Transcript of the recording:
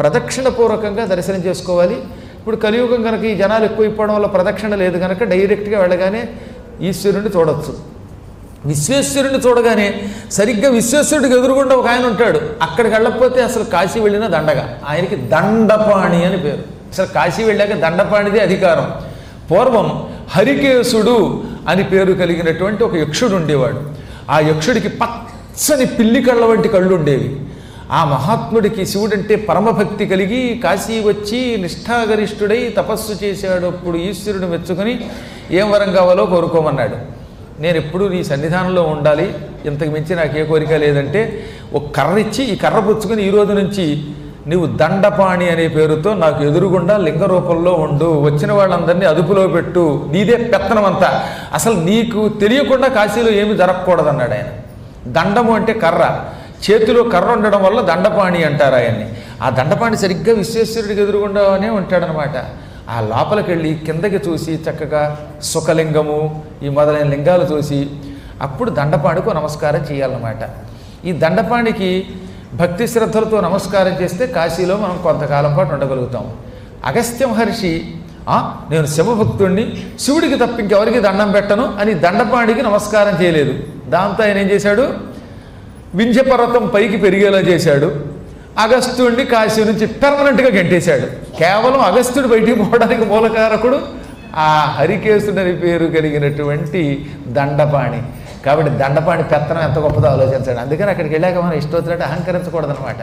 ప్రదక్షిణపూర్వకంగా దర్శనం చేసుకోవాలి. ఇప్పుడు కలియుగం కనుక ఈ జనాలు ఎక్కువైపోవడం వల్ల ప్రదక్షిణ లేదు కనుక డైరెక్ట్గా వెళ్ళగానే ఈశ్వరుని చూడొచ్చు. విశ్వేశ్వరుని చూడగానే సరిగ్గా విశ్వేశ్వరుడికి ఎదురుగుండా ఒక ఆయన ఉంటాడు. అక్కడికి వెళ్ళకపోతే అసలు కాశీ వెళ్ళిన దండగా. ఆయనకి దండపాణి అని పేరు. అసలు కాశీ వెళ్ళాక దండపాణిదే అధికారం. పూర్వం హరికేశుడు అని పేరు కలిగినటువంటి ఒక యక్షుడు ఉండేవాడు. ఆ యక్షుడికి పచ్చని పిల్లి కళ్ళ వంటి కళ్ళు ఉండేవి. ఆ మహాత్ముడికి శివుడంటే పరమభక్తి కలిగి కాశీ వచ్చి నిష్ఠాగరిష్ఠుడై తపస్సు చేశాడు. అప్పుడు ఈశ్వరుడు మెచ్చుకొని ఏం వరం కావాలో కోరుకోమన్నాడు. నేను ఎప్పుడు నీ సన్నిధానంలో ఉండాలి, ఇంతకు మించి నాకు ఏ కోరిక లేదంటే ఒక కర్ర ఇచ్చి ఈ కర్ర పుచ్చుకొని ఈ రోజు నుంచి నీవు దండపాణి అనే పేరుతో నాకు ఎదురుగుండా లింగ రూపంలో ఉండు, వచ్చిన వాళ్ళందరినీ అదుపులో పెట్టు, నీదే పెత్తనం అంతా, అసలు నీకు తెలియకుండా కాశీలో ఏమి జరగకూడదన్నాడు ఆయన. దండము అంటే కర్ర, చేతిలో కర్ర ఉండడం వల్ల దండపాణి అంటారు ఆయన్ని. ఆ దండపాణి సరిగ్గా విశ్వేశ్వరుడికి ఎదురుగుండానే ఉంటాడనమాట. ఆ లోపలికి వెళ్ళి కిందకి చూసి చక్కగా సుఖలింగము ఈ మొదలైన లింగాలు చూసి అప్పుడు దండపాణికి నమస్కారం చేయాలన్నమాట. ఈ దండపాణికి భక్తి శ్రద్ధలతో నమస్కారం చేస్తే కాశీలో మనం కొంతకాలం పాటు ఉండగలుగుతాం. అగస్త్య మహర్షి నేను శివభక్తుడిని, శివుడికి తప్ప ఇంకెవరికి దండం పెట్టను అని దండపాణికి నమస్కారం చేయలేదు. దాంతో ఆయన ఏం చేశాడు, వింధ్యపర్వతం పైకి పెరిగేలా చేశాడు. అగస్త్యుడిని కాశీ నుంచి పెర్మనెంట్గా గెంటేశాడు. కేవలం అగస్త్యుడు బయటికి పోవడానికి మూలకారకుడు ఆ హరికేశుడని పేరు కలిగినటువంటి దండపాణి. కాబట్టి దండపాణి పెత్తనం ఎంత గొప్పదో ఆలోచించాడు. అందుకని అక్కడికి వెళ్ళాక మనం ఇష్టం వచ్చినట్టు అహంకరించకూడదనమాట.